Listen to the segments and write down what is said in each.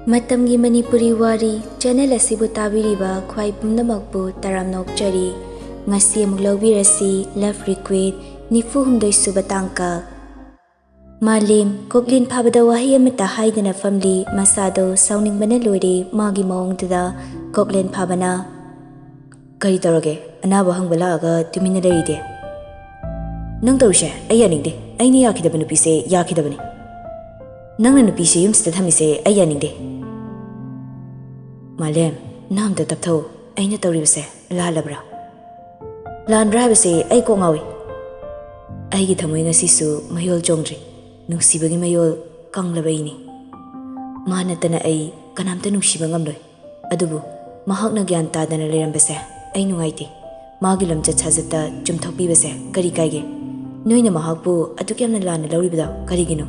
Matamgi Manipuri Wari channel asibu tabiriba khwai pumnamakpu taramnokchari ngasi amuk lawbirasi left requite nifu humdoi suba tangka Malim koklin phabada wahi amata haidana family masado sauning bana loire magi maungda koklin phabana kari toroge anaba hangbala aga tumina leride Nungcthoi ayaningde aini yakidabanu pise yakidabani Nangna nupise yumsida thamise ayaningde Malem namda taptho aina tawribase lalabra Landra habase ai ko ngawi ai gi thamoi ngasisu mayol jongdri nungsibagi mayol kanglabaini manatana ai kanamta nungsiba ngamloi adubu mahakna gyan tadana lerambase ai nungaiti magi lamcha chajata chumthokpibase kari kaige noina mahakpu atukyamna lana lawribada karigino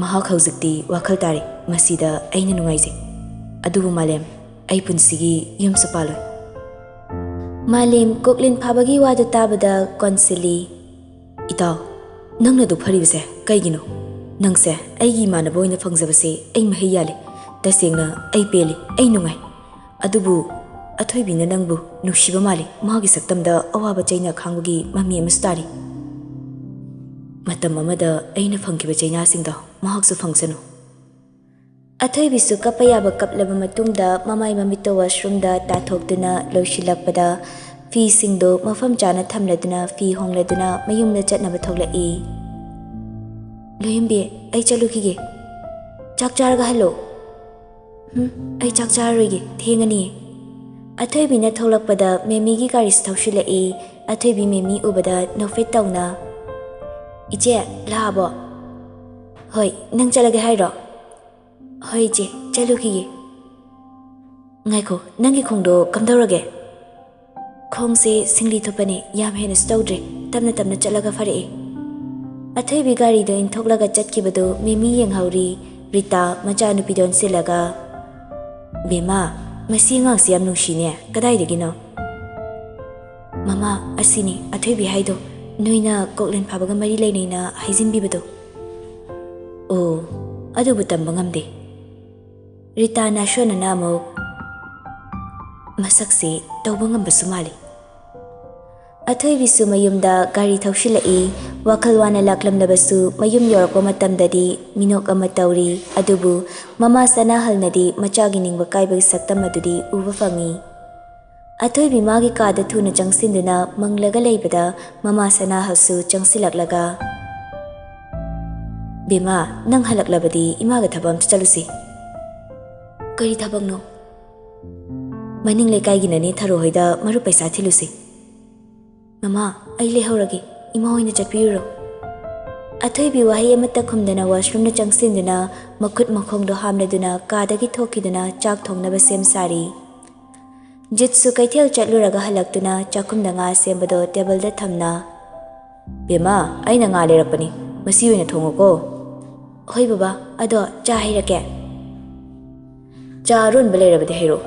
mahak hauzikti wakhal tari masida aina nungaise adubu malem ai punsigi yumsa paloi Malim koklin phabagi wada tabada konsili itaw nangna du pharibase kaigino nangse aigi manabo ina fangjabase ai mahiyale tasengna ai peli ai nungai adubu athoibina nangbu nushiba mali magi saktamda awaba chaina khangbugi mami amstari matam amada aina phangkiba chaina singda mahaksu fangsanu Athoibisu kapayaba kaplaba matungda mamai mamito washroomda tathokduna loisilakpada fi singdo mafam chana thamladuna fi hongladuna mayumda chatnaba thoklai Loyimbi ai chalukige chak charga hello ai chak charige thengani Athoibina tholakpada memigi garis thausilai athoibi memi ubada nofet tawna Ije labo Hoi nang chalage hairo Hoi je, chalukiye. Ngaiko, nangi khongdo kamdorage. Khongse singli thopane yam hena stowdre, tamna chalaga fare. Athoibi gari do inthoklaga chatkibado memi yenghauri Rita macha nupidon silaga. Bema, masi ngang siam nungshine, kadai degino. Mama, asini athoibi haido, noina koklen phabaga mari lainina haijinbibado. Oh, adubu tamba ngamde. Rita Nashona Namo Masaksi Tobangam Basumali Athoibisu Mayumda Gari Taushilai Wakalwana Laklam Nabasu Mayum Yorkomatam Dadi Minok Amatauri Adubu Mama Sanahal Nadi Machagining Wakaiba Saktamadudi Uvafangi Athoibi Magi Kada Tuna Jangsinduna Manglaga Laibada Mama Sanahasu Jangsilaklaga Bima Nang Halaklabadi Imaga Tabam Chalusi Kari thabangno Maning lekai ginani tharo hoida maru paisa thilusi Mama ai lehorage ima hoina chapiro Athoibi wahi amata khumdana washroom na changsinduna makhut makhongdo hamleduna kadagi thokiduna chak thongnaba sem sari Jitsu kaithel chatluraga halaktuna chakhumda nga sembado table da thamna Bema aina nga lerapani masi hoina thongoko Hoi baba ado cha hairake Charun Balerabadi Hero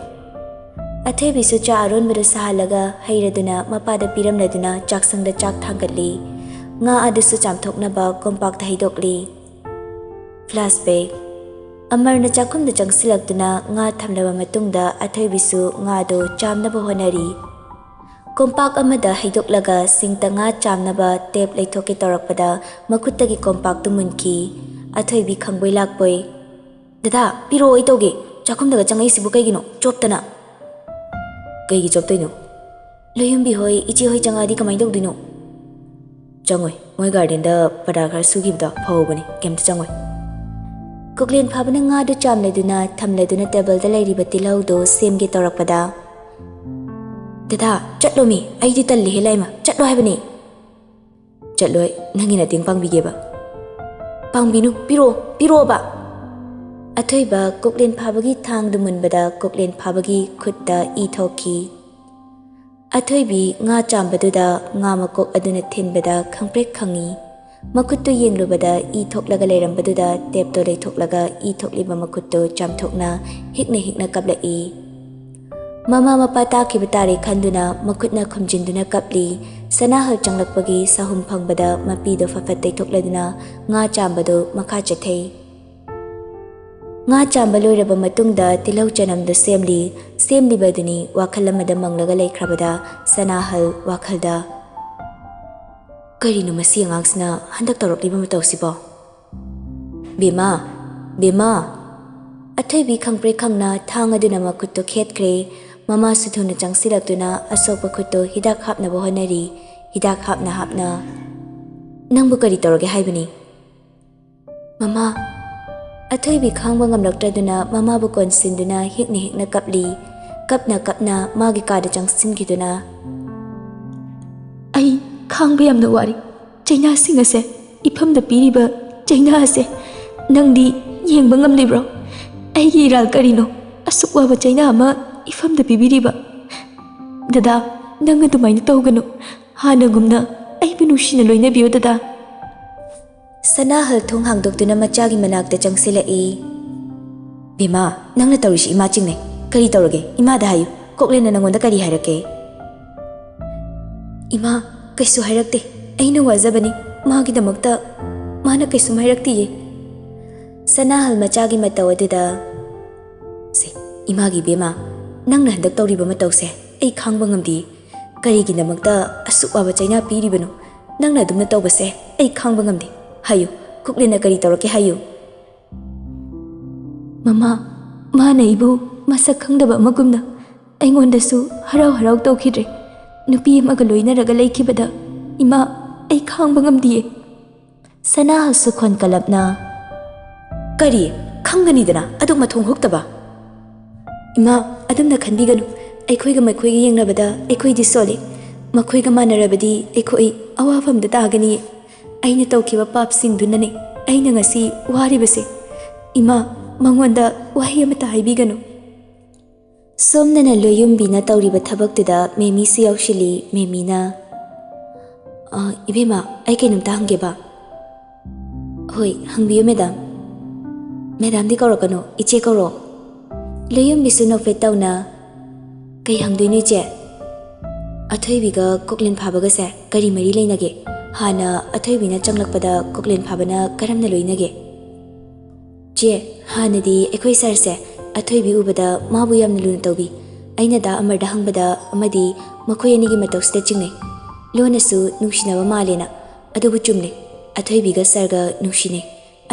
Athoibisu Charun Badu Sahalaga Hayraduna Mapada Piramladuna Chaksang the Chak Thangatli Nga Adusu Chamthoknaba Compact Haidokli Flashback Amarna Chakum the Changsilaktuna Nga Thamlaba Matungda Athoibisu Nga do Chamnaba Honari Compact Amada Haidoklaga Singta Nga Chamnaba Tape Laithoki Torakpada Makutagi Compact Tumunki Athoibi Khangboi Lakboi Dada Piro Itogi Chakumdaga changai sibu kaigino choptana kaigi choptoino loyumbi hoi ichi hoi changadi kamai dogdino changoi moi garden da pada khar sugibda phawbani kemta changoi koklen phabana nga du chamleduna thamleduna table da lairiba tilau do semge torakpada dada chatlomi aidi talli helaima chatlo haibani chatloi nangina ting pangbigeba pangbinu piro ba Athoiba koklen phabagi thang dumunbada koklen phabagi khutta I thoki Athoibi nga chambaduda nga makok aduna thinbada khangprek khangi makuttu yenglubada I thoklaga lerambaduda tepto le thoklaga I thokliba makuttu chamthokna hikna kapla I Mama mapata kibatari khanduna makutna khumjinduna kapli sanahal changlakpagi sahum phangbada mapido fafatai thokladuna nga chambadu makha chathei Nga chamba loiraba matungda tilau chanamda semlibaduni wakhal amada manglaga laikhrabada Sanahal wakhalda karino masi angangsna handak tawrakliba matawsibo Bema Athoibi khangpre khangna thangaduna makutto khetkre mama suthuna changsilaktuna asokpa khutto hidak hapna bohanari hidak hapna nangbu kari tawrage haibani Mama Athoibi khangba ngamlaktaduna mama bu konsinduna hikna kapna magi kada changsingiduna Ai khangba yamna wari chaina singase ifamda piriba chaina ase nangdi yengba ngamlibro aigi iral karino asukwa ba chaina ama ifamda pibiriba dada nang adumaina tawganu hanagumna aibu nushina loina biyo dada Sanahal thung hangdoktuna machagi manakta changsilai Bima nangna tawrishi ima chingne kari tawrage ima da hayu koklena nangonda kari hairake Ima kaisu hairakte aina wajabani magi damakta mana kaisu hairaktiye Sanahal machagi mataw aduda se imagi Bima nangna handak tawriba matawse ai khangba ngamdi karigi damakta asukwa ba chaina piribanu nangna dumna tawbase ai khangba ngamdi Hayu, kuklina kari tawrake hayu. Mama, mana ibu masak khangdaba magumna aingondasu harau tawkhidre nupi amaga loinaraga laikhibada ima ai khangba ngamdiye Sanahal sukhon kalapna Kari khangani dana aduk mathong huktaba Ima adumna khanbiganu aikhoiga makhoiga yengnabada aikhoidi sole makhoiga manarabadi aikoi awafamda tagani Aina tawkiba papsingdunane aina ngasi waribase Ima mangonda wahi amata haibiganu Somnana loyumbina tawriba thabaktuda memi si yaushili memina Ibema ai kainumta hangeba Hoi hangbiyo Madam di kaurakano iche kauro Loyumbisu nokfet tawna Kai hangduinu iche Athoibiga koklin phabagase kari mari lainage Hana Athoibina changlakpada koklen phabana karamna loinage Je hanadi ekhoi sarse Athoibi ubada mabu yamna luna tawbi aina da amarda hangbada amadi makhoi anigi matawsida chingne lonasu nungsinaba malena adubu chumne Athoibiga sarga nungshine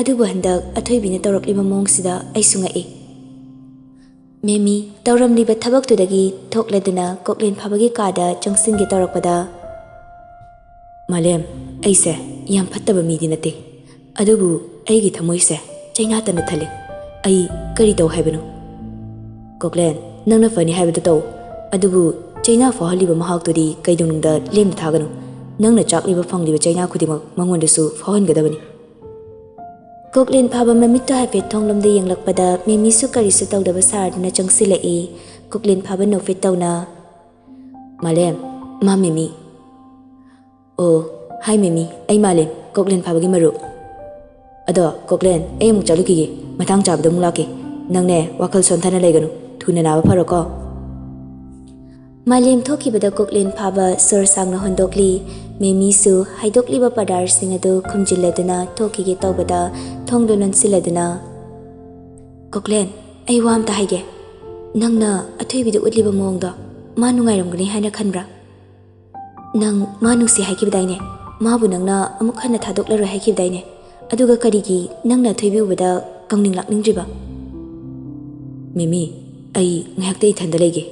adubu handak Athoibina tawrakliba mongsida aisunga e Memi tawramliba thabaktudagi thokladuna koklen phabagi kada changsinge tawrakpada Malem, aise yam fattaba midi nate adubu aigi thamoise chaina tana thale ai kari taw haibano Koklen nangna fani haibada taw adubu chaina fahaliba mahaktudi kaidungda lem thaganu nangna chakliba fangliba chaina khudimak mangondasu fahangadabani Koklen phaba mamitta haife thonglamda yenglakpada memisu karisu tawdaba sarduna changsilai Koklen phaba nofet tawna Malem ma memi Oh, hi Mimi, ay Malem, Koklen phabagi maru. Ado, Koklen, ay muk chalu kige, matang chabda mulake. Nangne wakal sonthana laiganu, thuna nawa pharako. Malem thokibada Koklen phaba sur sangna hondokli, Mimi su haidokliba padar singadu khumjilladuna thokige tawbada thongdonan siladuna. Koklen, ay wam ta haige. Nangna athoibidu utliba mongda, ma nungairamgani haina khanbra. Nang manungsi haikibdaine mabu nangna amuk hana thadoklaroi haikibdaine aduga karigi nangna thoibi ubada kangning lakningriba Mimi ai ngahakte ithanda lege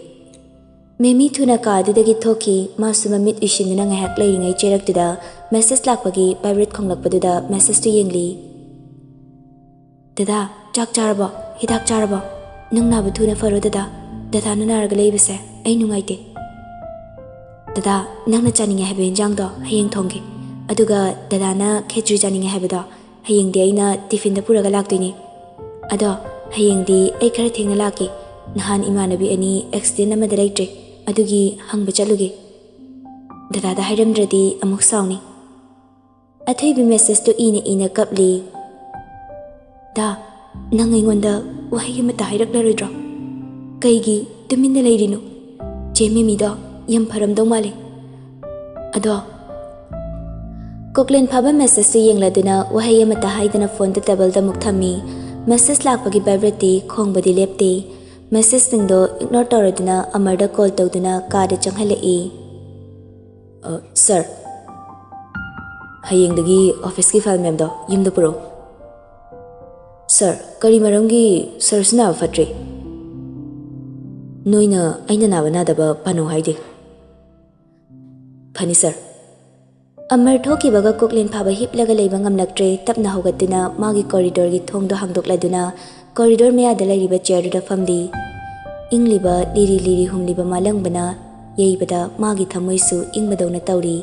Mimi thuna ka adudagi thoki masuma mit ishinna ngahak lairingai cheraktuda message lakpagi vibrate khonglakpaduda message tu yengli Dada chak charaba hidak charaba nangna bu thuna faro dada na naraga leibase ai nungaite Dada nangna chaninga haiba enjangdo hayeng thongge aduga dadana khechri chaninga haibada hayeng di aina tiffin da puraga laktoini ado hayeng di ai khara thengna laki nahan imanabi ani accident amada laitre adugi hangba chaluge dada da hairamdradi amuk sauni Athoibi message to ina kapli Da nang aingonda wahi amata hairaklaroi kaigi tuminna leirinu Jemimi da Yam paramdong mali Ado Koklen phaba message tu yengladuna wahay amata haidana phone ta table da mukthammi message ꯂꯥꯛꯄꯒꯤ ꯚꯥꯏꯕ꯭ꯔꯦꯠꯇꯤ ꯈꯣꯡꯕꯗꯤ ꯂꯦꯞꯇꯦ ꯃꯦꯁꯦꯖꯁꯤꯡꯗꯣ ignore ꯇꯧꯔꯗꯨꯅ ꯑꯃꯔꯗ call ꯇꯧꯗꯨꯅ ꯀꯥꯗ ꯆꯪꯍꯜꯂꯛꯏ sir ꯍꯌꯦꯡꯗꯒꯤ ꯑꯣꯐꯤꯁꯀꯤ file ꯃꯌꯥꯝꯗꯣ ꯌꯨꯝꯗ ꯄꯨꯔꯛꯑꯣ sir ꯀꯔꯤ ꯃꯔꯝꯒꯤ ꯁꯔꯁꯨ ꯅꯥꯕ ꯐꯠꯇ꯭ꯔꯤ ꯅꯣꯏꯅ ꯑꯩꯅ ꯅꯥꯕ ꯅꯥꯗꯕ ꯄꯥꯅꯧ ꯍꯥꯏꯗꯦ ꯐꯅꯤ ꯁꯔ ꯑꯃꯔ ꯊꯣꯛꯈꯤꯕꯒ ꯀꯣꯛꯂꯦꯟ ꯐꯥꯕ ꯍꯤꯞꯂꯒ ꯂꯩꯕ ꯉꯝꯂꯛꯇ꯭ꯔꯦ ꯇꯞꯅ ꯍꯧꯒꯠꯇꯨꯅ ꯃꯥꯒꯤ ꯀꯣꯔꯤꯗꯣꯔꯒꯤ ꯊꯣꯡꯗꯣ ꯍꯥꯡꯗꯣꯛꯂꯗꯨꯅ ꯀꯣꯔꯤꯗꯣꯔ ꯃꯌꯥꯗ ꯂꯩꯔꯤꯕ ꯆꯤꯌꯔꯗꯨꯗ ꯐꯝꯂꯤ ꯏꯪꯂꯤꯕ ꯂꯤꯔꯤ ꯂꯤꯔꯤ ꯍꯨꯝꯂꯤꯕ ꯃꯥꯂꯪꯕꯅ ꯌꯩꯕꯗ ꯃꯥꯒꯤ ꯊꯃꯣꯏꯁꯨ ꯏꯪꯕꯗꯧꯅ ꯇꯧꯔꯤ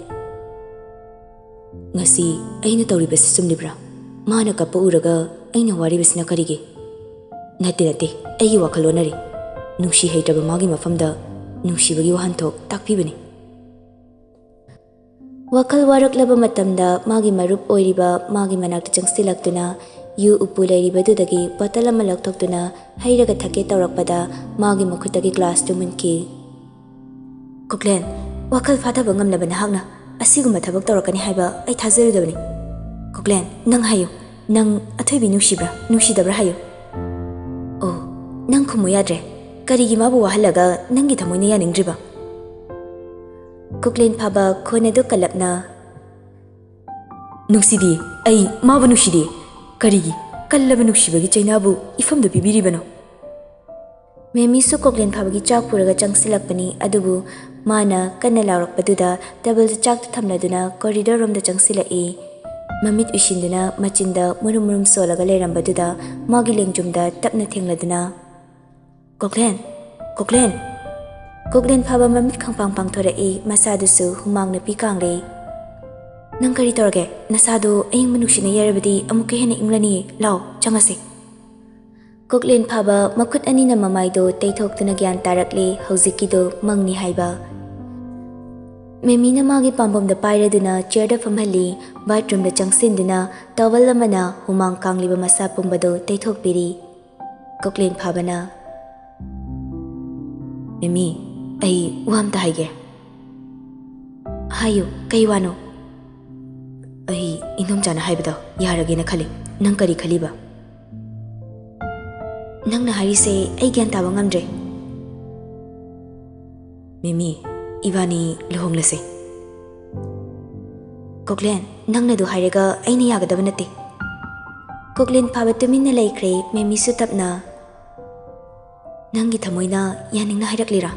ꯉꯁꯤ ꯑꯩꯅ ꯇꯧꯔꯤꯕꯁꯤ ꯆꯨꯝꯂꯤꯕ꯭ꯔꯥ ꯃꯥꯅ ꯀꯞꯄ ꯎꯔꯒ ꯑꯩꯅ ꯋꯥꯔꯤꯕꯁꯤꯅ ꯀꯔꯤꯒꯤ ꯅꯠꯇꯦ ꯑꯩꯒꯤ ꯋꯥꯈꯜ ꯑꯣꯟꯅꯔꯤ ꯅꯨꯡꯁꯤ ꯍꯩꯇ꯭ꯔꯕ ꯃꯥꯒꯤ ꯃꯐꯝꯗ ꯅꯨꯡꯁꯤꯕꯒꯤ ꯋꯥꯍꯟꯊꯣꯛ ꯇꯥꯛꯄꯤꯕꯅꯤ ꯋꯥꯈꯜ ꯋꯥꯔꯛꯂꯕ ꯃꯇꯝꯗ ꯃꯥꯒꯤ ꯃꯔꯨꯞ ꯑꯣꯏꯔꯤꯕ ꯃꯥꯒꯤ ꯃꯅꯥꯛꯇ ꯆꯪꯁꯤꯜꯂꯛꯇꯨꯅ ꯌꯨ ꯎꯄꯨ ꯂꯩꯔꯤꯕꯗꯨꯗꯒꯤ ꯕꯣꯇꯜ ꯑꯃ ꯂꯧꯊꯣꯛꯇꯨꯅ ꯍꯩꯔꯒ ꯊꯛꯀꯦ ꯇꯧꯔꯛꯄꯗ ꯃꯥꯒꯤ ꯃꯈꯨꯠꯇꯒꯤ ꯒ꯭ꯂꯥꯁꯇꯨ ꯃꯨꯟꯈꯤ ꯀꯣꯛꯂꯦꯟ ꯋꯥꯈꯜ ꯐꯥꯊꯕ ꯉꯝꯅꯕ ꯅꯍꯥꯛꯅ ꯑꯁꯤꯒꯨꯝꯕ ꯊꯕꯛ ꯇꯧꯔꯛꯀꯅꯤ ꯍꯥꯏꯕ ꯑꯩ ꯊꯥꯖꯔꯨꯗꯕꯅꯤ ꯀꯣꯛꯂꯦꯟ ꯅꯪ ꯍꯥꯏꯌꯨ ꯅꯪ ꯑꯊꯣꯏꯕꯤ ꯅꯨꯡꯁꯤꯕ꯭ꯔꯥ ꯅꯨꯡꯁꯤꯗꯕ꯭ꯔꯥ ꯍꯥꯏꯌꯨ ꯑꯣ ꯅꯪ ꯈꯨꯝꯃꯨ ꯌꯥꯗ꯭ꯔꯦ ꯀꯔꯤꯒꯤ ꯃꯥꯕꯨ ꯋꯥꯍꯜꯂꯒ ꯅꯪꯒꯤ ꯊꯃꯣꯏꯅ ꯌꯥꯅꯤꯡꯗ꯭ꯔꯤꯕ ꯀꯣꯛꯂꯦꯟ ꯐꯥꯕ ꯈꯣꯟ ꯑꯗꯨ ꯀꯜꯂꯞꯅ ꯅꯨꯡꯁꯤꯗꯦ ꯑꯩ ꯃꯥꯕꯨ ꯅꯨꯡꯁꯤꯗꯦ ꯀꯔꯤꯒꯤ ꯀꯜꯂꯕ ꯅꯨꯡꯁꯤꯕꯒꯤ ꯆꯩꯅꯥꯕꯨ ꯏꯐꯝꯗ ꯄꯤꯕꯤꯔꯤꯕꯅꯣ ꯃꯦꯃꯤꯁꯨ ꯀꯣꯛꯂꯦꯟ ꯐꯥꯕꯒꯤ ꯆꯥꯛ ꯄꯨꯔꯒ ꯆꯪꯁꯤꯜꯂꯛꯄꯅꯤ ꯑꯗꯨꯕꯨ ꯃꯥꯅ ꯀꯟꯅ ꯂꯥꯎꯔꯛꯄꯗꯨꯗ ꯇꯦꯕꯜꯗ ꯆꯥꯛꯇꯨ ꯊꯝꯂꯗꯨꯅ ꯀꯣꯔꯤꯗꯣꯔ ꯔꯣꯝꯗ ꯆꯪꯁꯤꯜꯂꯛꯏ ꯃꯃꯤꯠ ꯎꯏꯁꯤꯟꯗꯨꯅ ꯃꯆꯤꯟꯗ ꯃꯨꯔꯨꯝ ꯃꯨꯔꯨꯝ ꯁꯣꯜꯂꯒ ꯂꯩꯔꯝꯕꯗꯨꯗ ꯃꯥꯒꯤ ꯂꯦꯡꯖꯨꯝꯗ ꯇꯞꯅ ꯊꯦꯡꯂꯗꯨꯅ ꯀꯣꯛꯂꯦꯟ ꯀꯣꯛꯂꯦꯟ ꯐꯥꯕ ꯃꯃꯤꯠ ꯈꯪꯄꯥꯡ ꯄꯥꯡꯊꯣꯔꯛꯏ ꯃꯁꯥꯗꯨꯁꯨ ꯍꯨꯃꯥꯡꯅ ꯄꯤ ꯀꯥꯡꯂꯦ ꯅꯪ ꯀꯔꯤ ꯇꯧꯔꯒꯦ ꯅꯁꯥꯗꯣ ꯑꯏꯪꯕ ꯅꯨꯡꯁꯤꯠꯅ ꯌꯩꯔꯕꯗꯤ ꯑꯃꯨꯛꯀ ꯍꯦꯟꯅ ꯏꯪꯂꯅꯤꯌꯦ ꯂꯥꯎ ꯆꯪꯉꯁꯤ ꯀꯣꯛꯂꯦꯟ ꯐꯥꯕ ꯃꯈꯨꯠ ꯑꯅꯤꯅ ꯃꯃꯥꯏꯗꯣ ꯇꯩꯊꯣꯛꯇꯨꯅ ꯒ꯭ꯌꯥꯟ ꯇꯥꯔꯛꯂꯤ ꯍꯧꯖꯤꯛꯀꯤꯗꯣ ꯃꯪꯅꯤ ꯍꯥꯏꯕ ꯃꯦꯃꯤꯅ ꯃꯥꯒꯤ ꯄꯥꯝꯕꯣꯝꯗ ꯄꯥꯏꯔꯗꯨꯅ ꯆꯤꯌꯔꯗ ꯐꯝꯍꯜꯂꯤ ꯕꯥꯠꯔꯨꯝꯗ ꯆꯪꯁꯤꯟꯗꯨꯅ ꯇꯋꯜ ꯑꯃꯅ ꯍꯨꯃꯥꯡ ꯀꯥꯡꯂꯤꯕ ꯃꯁꯥ ꯄꯨꯝꯕꯗꯣ ꯇꯩꯊꯣꯛꯄꯤꯔꯤ ꯀꯣꯛꯂꯦꯟ ꯐꯥꯕꯅ ꯃꯦꯃꯤ ꯑꯩ ꯋꯥ ꯑꯝꯇ ꯍꯥꯏꯒꯦ ꯍꯥꯏꯌꯨ ꯀꯩ ꯋꯥꯅꯣ ꯑꯩ ꯏꯅꯣꯝꯆꯥꯅ ꯍꯥꯏꯕꯗꯣ ꯌꯥꯔꯒꯦꯅ ꯈꯜꯂꯤ ꯅꯪ ꯀꯔꯤ ꯈꯜꯂꯤꯕ ꯅꯪꯅ ꯍꯥꯏꯔꯤꯁꯦ ꯑꯩ ꯒ꯭ꯌꯥꯟ ꯇꯥꯕ ꯉꯝꯗ꯭ꯔꯦ ꯃꯦꯃꯤ ꯏꯕꯥꯅꯤ ꯂꯨꯍꯣꯡꯂꯁꯦ ꯀꯣꯛꯂꯦꯟ ꯅꯪꯅꯗꯨ ꯍꯥꯏꯔꯒ ꯑꯩꯅ ꯌꯥꯒꯗꯕ ꯅꯠꯇꯦ ꯀꯣꯛꯂꯦꯟ ꯐꯥꯕ ꯇꯨꯃꯤꯟꯅ ꯂꯩꯈ꯭ꯔꯦ ꯃꯦꯃꯤꯁꯨ ꯇꯞꯅ ꯅꯪꯒꯤ ꯊꯃꯣꯏꯅ ꯌꯥꯅꯤꯡꯅ ꯍꯥꯏꯔꯛꯂꯤꯔꯥ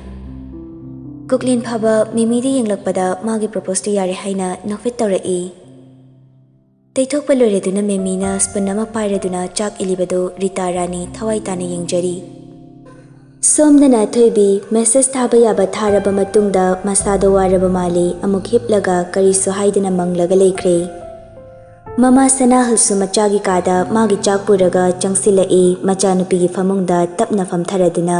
ꯀꯣꯛꯂꯦꯟ ꯐꯥꯕ ꯃꯦꯃꯤꯗ ꯌꯦꯡꯂꯛꯄꯗ ꯃꯥꯒꯤ ꯄ꯭ꯔꯣꯄꯣꯁꯇꯨ ꯌꯥꯔꯦ ꯍꯥꯏꯅ ꯅꯣꯛꯐꯦꯠ ꯇꯧꯔꯛꯏ ꯇꯩꯊꯣꯛꯄ ꯂꯣꯏꯔꯗꯨꯅ ꯃꯦꯃꯤꯅ ꯁ꯭ꯄꯨꯟ ꯑꯃ ꯄꯥꯏꯔꯗꯨꯅ ꯆꯥꯛ ꯏꯜꯂꯤꯕꯗꯨ ꯔꯤꯇꯥ ꯔꯥꯅꯤ ꯊꯋꯥꯏ ꯇꯥꯅ ꯌꯦꯡꯖꯔꯤ ꯁꯣꯝꯗꯅ ꯑꯊꯣꯏꯕꯤ ꯃꯦꯁꯦꯖ ꯊꯥꯕ ꯌꯥꯕ ꯊꯥꯔꯕ ꯃꯇꯨꯡꯗ ꯃꯁꯥꯗꯣ ꯋꯥꯔꯕ ꯃꯥꯜꯂꯤ ꯑꯃꯨꯛ ꯍꯤꯞꯂꯒ ꯀꯔꯤꯁꯨ ꯍꯥꯏꯗꯅ ꯃꯪꯂꯒ ꯂꯩꯈ꯭ꯔꯦ ꯃꯃꯥ ꯁꯅꯥꯍꯜꯁꯨ ꯃꯆꯥꯒꯤ ꯀꯥꯗ ꯃꯥꯒꯤ ꯆꯥꯛ ꯄꯨꯔꯒ ꯆꯪꯁꯤꯜꯂꯛꯏ ꯃꯆꯥꯅꯨꯄꯤꯒꯤ ꯐꯃꯨꯡꯗ ꯇꯞꯅ ꯐꯝꯊꯔꯗꯨꯅ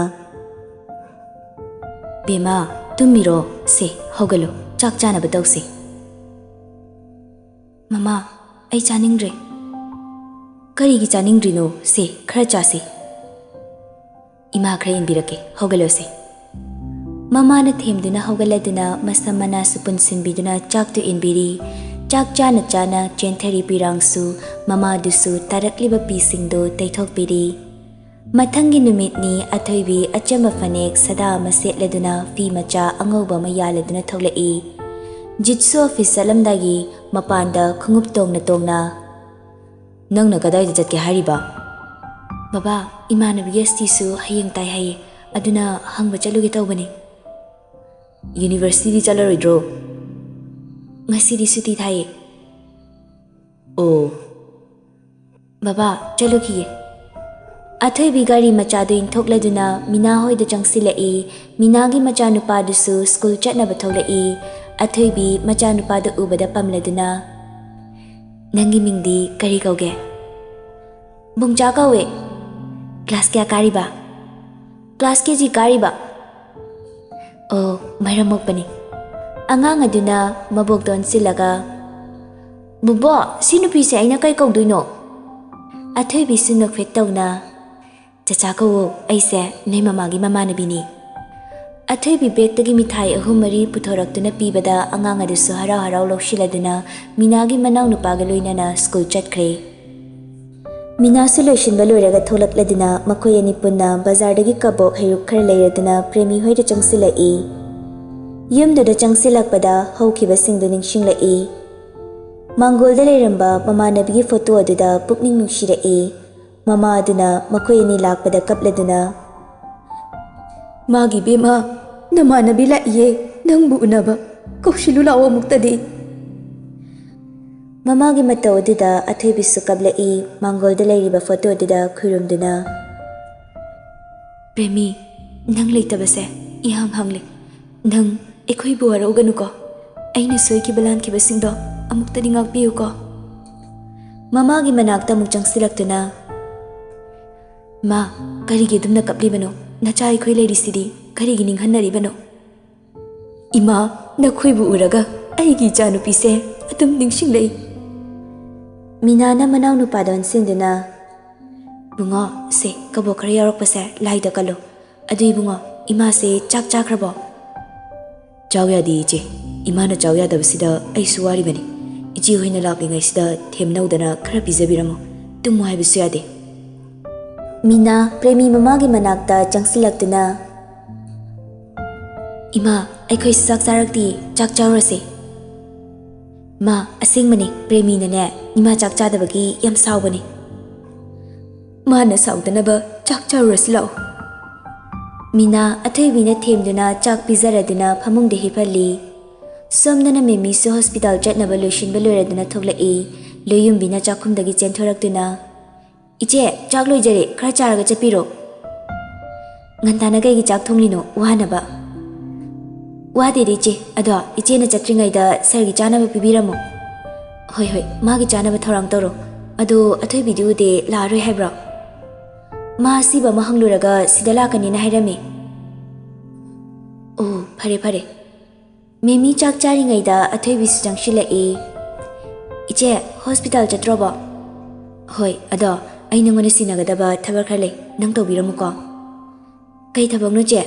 ꯕꯦꯃꯥ ꯇꯨꯝꯃꯤꯔꯣ ꯁꯦ ꯍꯧꯒꯠꯂꯣ ꯆꯥꯛ ꯆꯥꯅꯕ ꯇꯧꯁꯤ ꯃꯃꯥ ꯑꯩ ꯆꯥꯅꯤꯡꯗ꯭ꯔꯦ ꯀꯔꯤꯒꯤ ꯆꯥꯅꯤꯡꯗ꯭ꯔꯤꯅꯣ ꯁꯦ ꯈꯔ ꯆꯥꯁꯤ ꯏꯃꯥ ꯈꯔ ꯏꯟꯕꯤꯔꯛꯀꯦ ꯍꯧꯒꯠꯂꯣꯁꯦ ꯃꯃꯥꯅ ꯊꯦꯝꯗꯨꯅ ꯍꯧꯒꯠꯂꯗꯨꯅ ꯃꯁꯝ ꯃꯅꯥꯁꯨ ꯄꯨꯟꯁꯤꯟꯕꯤꯗꯨꯅ ꯆꯥꯛꯇꯨ ꯏꯟꯕꯤꯔꯤ ꯆꯥꯛ ꯆꯥꯅ ꯆꯥꯅ ꯆꯦꯟꯊꯔꯤ ꯄꯤꯔꯥꯡꯁꯨ ꯃꯃꯥꯗꯨꯁꯨ ꯇꯥꯔꯛꯂꯤꯕ ꯄꯤꯁꯤꯡꯗꯨ ꯇꯩꯊꯣꯛꯄꯤꯔꯤ ꯃꯊꯪꯒꯤ ꯅꯨꯃꯤꯠꯅꯤ ꯑꯊꯣꯏꯕꯤ ꯑꯆꯝꯕ ꯐꯅꯦꯛ ꯁꯗꯥ ꯑꯃ ꯁꯦꯠꯂꯗꯨꯅ ꯐꯤ ꯃꯆꯥ ꯑꯉꯧꯕ ꯑꯃ ꯌꯥꯜꯂꯗꯨꯅ ꯊꯣꯛꯂꯛꯏ ꯖꯤꯠꯁꯨ ꯑꯣꯐꯤꯁ ꯆꯠꯂꯝꯗꯥꯏꯒꯤ ꯃꯄꯥꯟꯗ ꯈꯣꯡꯎꯞ ꯇꯣꯡꯅ ꯇꯣꯡꯅ ꯅꯪꯅ ꯀꯗꯥꯏꯗ ꯆꯠꯀꯦ ꯍꯥꯏꯔꯤꯕ ꯕꯕꯥ ꯏꯃꯥꯟꯅꯕꯤꯒꯤ ꯑꯁꯇꯤꯁꯨ ꯍꯌꯦꯡ ꯇꯥꯏ ꯍꯥꯏꯌꯦ ꯑꯗꯨꯅ ꯍꯪꯕ ꯆꯠꯂꯨꯒꯦ ꯇꯧꯕꯅꯤ ꯌꯨꯅꯤꯚꯔꯁꯤꯇꯤꯗꯤ ꯆꯠꯂꯔꯣꯏꯗ꯭ꯔꯣ ꯉꯁꯤꯗꯤ ꯁꯨꯇꯤ ꯊꯥꯏꯌꯦ ꯑꯣ ꯕꯕꯥ ꯆꯠꯂꯨꯈꯤꯒꯦ ꯑꯊꯣꯏꯕꯤ ꯒꯥꯔꯤ ꯃꯆꯥꯗꯨ ꯏꯟꯊꯣꯛꯂꯗꯨꯅ ꯃꯤꯅꯥ ꯍꯣꯏꯗ ꯆꯪꯁꯤꯜꯂꯛꯏ ꯃꯤꯅꯥꯒꯤ ꯃꯆꯥꯅꯨꯄꯥꯗꯨꯁꯨ ꯁ꯭ꯀꯨꯜ ꯆꯠꯅꯕ ꯊꯣꯛꯂꯛꯏ ꯑꯊꯣꯏꯕꯤ ꯃꯆꯥꯅꯨꯄꯥꯗꯨ ꯎꯕꯗ ꯄꯝꯂꯗꯨꯅ ꯅꯪꯒꯤ ꯃꯤꯡꯗꯤ ꯀꯔꯤ ꯀꯧꯒꯦ ꯕꯨꯡꯆꯥ ꯀꯧꯋꯦ ꯀ꯭ꯂꯥꯁ ꯀꯌꯥ ꯀꯥꯔꯤꯕ ꯀ꯭ꯂꯥꯁ KG ꯀꯥꯔꯤꯕ ꯑꯣ ꯃꯔꯝ ꯃꯣꯛꯄꯅꯤ ꯑꯉꯥꯡ ꯑꯗꯨꯅ ꯃꯕꯣꯛꯇ ꯑꯣꯟꯁꯤꯜꯂꯒ ꯕꯨꯕꯣꯛ ꯁꯤ ꯅꯨꯄꯤꯁꯦ ꯑꯩꯅ ꯀꯩ ꯀꯧꯗꯣꯏꯅꯣ ꯑꯊꯣꯏꯕꯤꯁꯨ ꯅꯣꯛꯐꯦꯠ ꯇꯧꯅ ꯆꯆꯥ ꯀꯧꯋꯣ ꯑꯩꯁꯦ ꯅꯣꯏ ꯃꯃꯥꯒꯤ ꯃꯃꯥꯟꯅꯕꯤꯅꯤ ꯑꯊꯣꯏꯕꯤ ꯕꯦꯛꯇꯒꯤ ꯃꯤꯊꯥꯏ 3-4 ꯄꯨꯊꯣꯔꯛꯇꯨꯅ ꯄꯤꯕꯗ ꯑꯉꯥꯡ ꯑꯗꯨꯁꯨ ꯍꯔꯥꯎ ꯍꯔꯥꯎ ꯂꯧꯁꯤꯜꯂꯗꯨꯅ ꯃꯤꯅꯥꯒꯤ ꯃꯅꯥꯎ ꯅꯨꯄꯥꯒ ꯂꯣꯏꯅꯅ ꯁ꯭ꯀꯨꯜ ꯆꯠꯈ꯭ꯔꯦ मीनासु लोइसिनबा लोइरगा थोलक्लदुना मखोय अनि पुन्ना बाजारदगी कबोक हैरुक खर लेरदुना प्रेमी होइदा चंगसिलाई यमदुदा चंगसिलकपदा हौखिबा सिंगदु निंगसिंगलाई मांगोलदा लेरंबा ममानबीगी फोटो अदुदा पुकनिंग नुंगसिरई ममा अदुना मखोय अनि लाकपदा कपलदुना मागी बेमा नमानबी लाइए नंगबु उनबा कौशिलु लाओ मुक्तदी ममागी मतौ अदुदा अथैबिसु कपलाई मांगोलदा लेरिबा फोटो अदुदा खुरुमदुना प्रेमी नंग लेतबसे इहांग हांगले नंग एखोइबु हरौगनुको अइना सोइकिबा लानकिबसिंगदो अमुक्तदी ngakpiyuko ममागी मनाक्ता मुक चंगसिलक्तुना मा करिगी दुमना कपलिबनो नचा एखोइ लेरिसिदी करिगी निंगहन्नरिबनो इमा नखोइबु उरगा अइगी चानुपीसे अदुम निंगसिंगलै मीनाना मनाउ नुपादोन सिंदुना बुंगो से कबो खर यारकपसे लाइदा कलो अदुइ बुंगो इमा से चाक चाखरबो चाव यादी इचे इमाना चाव यादबसिदा अइसु वारिबनी इचे होइना लाक्लिङैसिदा थेमनौदना खर पिजबिरमो तुमु हाइबसु यादे मीना प्रेमी ममागी मनाक्ता चंगसिलक्तुना इमा अखोइ चाक चारक्ति चाक चावरसे मा असेंगमने प्रेमी नने इमा चाक चादबगी यम सावबने माना सावदनबा चाक चावरसे लाओ मीना अथैबिना थेमदुना चाक पिजरदुना फमुंगदे हिफली सोमदना मेमीसु हॉस्पिटल चटनबा लोइसिनबा लोइरदुना थोगलाई लोयुमबिना चाखुमदगी चेंथोरक्तुना इचे चाक लोइजरे खर चारगा चपिरो ngantana kaygi chak thonglino wahanaba wade de iche ado iche na chatringayda sargi chanaba pibiramo hoi hoi magi chanaba thorang toro ado athoi video de la roi haibra ma siba mahangluraga sidala kanina hairame oh phare phare memi chak charingayda athoi bisu jangshilai iche hospital chatroba hoi ado ai nangona sinagadaba thabar khale nang tobiramuko कई थबंगनो चे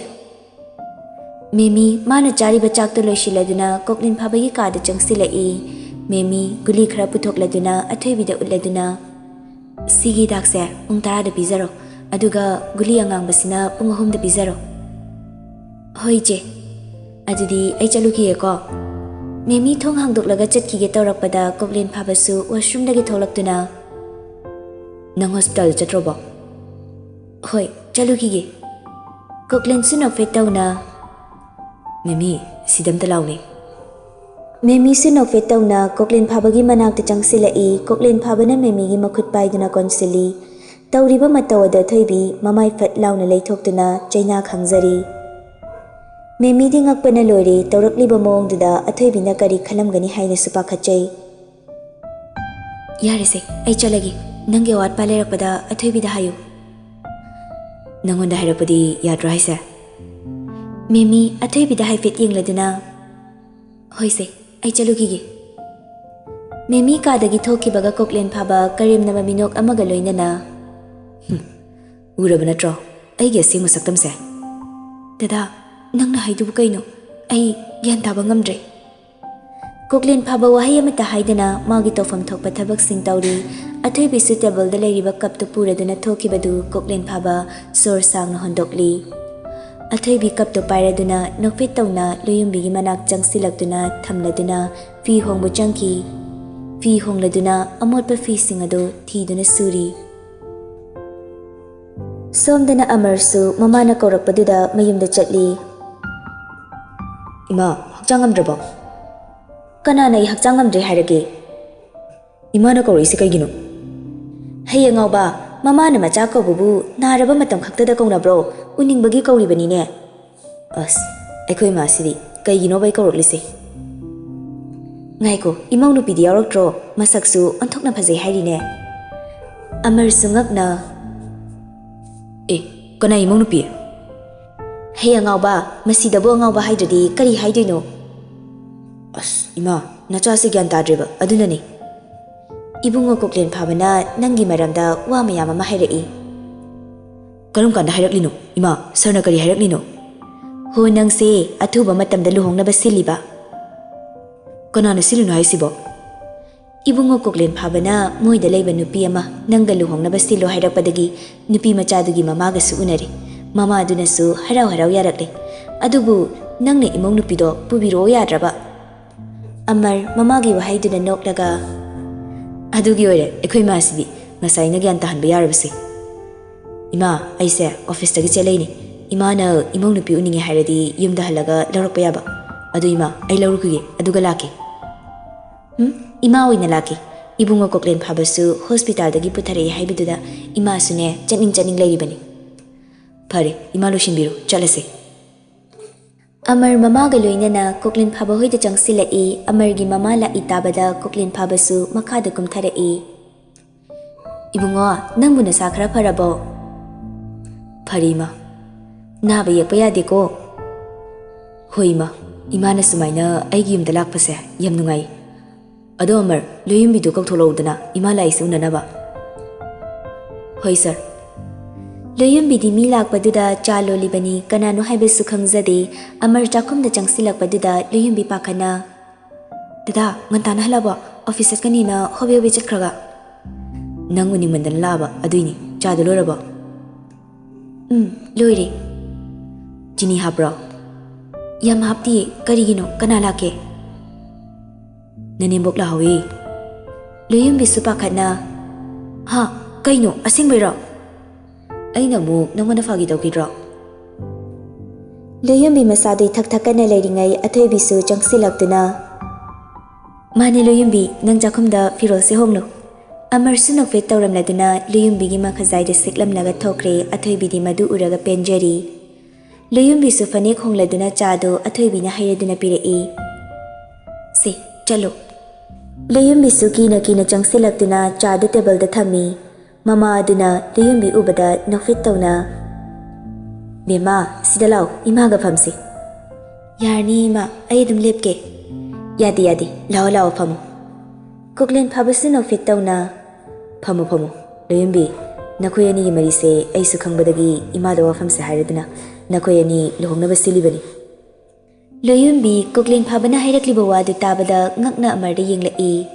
meme माना चारी बचाक तो लोइशिलदुना कोकलिन फाबगी काद चंगसिलाई meme गुली खरा पुथोकलदुना अथैबिदा उल्लदुना सिगी दाक्से पुंग 10 दा Pizarro अदुगा गुली अंगांगबसिना पुंग 3 दा Pizarro होय चे अदुदी आई चलुखियेको मेमी थोंग हांगदोकलगा चटकिगे तौरकपदा कोकलिन फाबसु वॉशरूम दगी थोलक्तुना नंग हॉस्पिटल चट्रोबो होय चलुखिगे कोकलिन सुनो फेटौना मेमी सिदम तलाउने मेमी सुनो फेटौना कोकलिन फाबगी मनाक्ता चंगसिलाई कोकलिन फाबना मेमीगी मखुत पाइदुना कोनसिली तौरिबा मतौदा थैबी ममाई फट लाउना लेथोक्तुना चैना खंगजरी मेमी दी ngakpana लोरे तौरकलिबा मोंगदुदा अथैबिना करी खलमगनी हाइना सुपाखचै यारेसे आई चलगी नंगे वाट पालेरकपदा अथैबिदा हायु नंगोंदा हाइरपदी याद्रा हाइसे मेमी अथैबिदा हाइफेट येंगलदुना होइसे आई चलुगिगे मेमी कादगी थोखिबगा कोकलेन फाबा करीमनबा मिनोक अमगा लोइनना उरब नट्रो आइगे असेंग मसक्तमसे दादा नंगना हाइदुबु कैनो आई ग्यान ताबा ngamdre कोकलेन फाबा वहाई अमता हाइदना मागी तोफम थोकपा थबक सिंग तौरी अथैबिसु टेबल द लेरिबा कप तो पुरदुना थोखिबदु कोकलेन फाबा सोर सांगना हंदोकली अथैबी कप तो पाइरदुना नोफेट तौना लोयुमबिगी मनाक चंगसिलक्तुना थमलदुना फी होंगबु चंकी फी होंगलदुना अमोटपा फी सिंगदो थीदुना सूरी सोमदना अमरसु ममाना कौरकपदुदा मयुमदा चटली इमा हक्चांगमद्रबो कनाना इ हक्चांगमद्रे हाइरगे इमाना कौरइसे कैगिनो हयंगावबा ममाना मचा कौबुबु नारबा मतम खक्तदा कौनब्रो उनिंगबगी कौरिबनिने अस अखोइ मासिदी कैगिनो बै कौरकलिसे ngaiko imau nupidi yauroktro masaksu onthokna phajai hairine amar sungakna e kana imau nupi heyangawba masidabo ngawba haidadi kari haidoino as ima nacha se gyan tadreba adunani ibungo koklen phabana nangi maramda wa mayama ma hairei karum kanda hairaklino ima sarna kari hairaklino ho nangse athuba matamda luhongna basiliba kanana silunu haisibo Ibungo koklen phabana moida leiba nupi ama nangga luhongnaba silo hairakpadagi nupi machadugi mamaga su unare. Mama aduna su harau harau yarakle. Adubu nangna imong nupido pubiro yadraba. Amar mamagi wahaiduna noklaga adugi oire ekhoi masidi ngasai na gyan tahan ba yarabase. Ima aise office tagi chelaini. Ima na imong nupi uninge hairadi yumda halaga lawrakpa yaba. Adu ima ai lawrukuge aduga lake. Ima oina lake. Ibungo koklen phabasu hospital dagi puthare haibiduda ima sune chaning leiribani. Phare ima loshinbiru chalase. Amar mama ga loinana koklen phaba hoida changsilai Amar gi mama la itabada koklen phabasu makhada kumtharai. Ibungo nangbu na sakhara pharabo. Pharima naba yakpa yade ko. Hoima imana sumaina aigi yumda lakpase yam nungai. Ado Amar loyumbidu kautholodana ima la isu nanaba. Hoi sir. Loyumbidi mi lakpaduda chalo libani kanano haibesu khangjade Amar chakhumda changsilakpaduda loyumbi pakhana. Dada ngantana halaba office kanina hobe chakkraga. Nang uni mandan laba aduini chado loraba. Loire. Jini hapra. Yam hapti karigino kana lake. Nanembok lahawi. Loyumbi supakhana. Ha kaino asingbaira. Aina mu nangona fagi tawkidra. Loyumbi masadi thak-thakana leiringai athoibisu changsilaktuna. Mane Loyumbi nang jakhumda firol se homlo. Amar sunok fe tawramladuna Loyumbi gi makhazaida siklamlaga thokre athoibidi madu uraga penjari. Loyumbi su fanek hongladuna chado athoibina hairaduna pirei. Se chalo. Loyumbi su kina changsilaktuna chado table da thami. Mama aduna Loyumbi ubada nokfit tawna. Bema sidalaw imaga famsi. Yarni ima ayadum lepke. Yadi lao famu. Koklen phabasu nokfit tawna. Famu Loyumbi nakoyani gi marise aisu khangbadagi imada wafamse hairaduna nakoyani luhongnaba silibani. Loyumbi koklen phabana hairakliba wadu tabada ngakna amarda yenglai.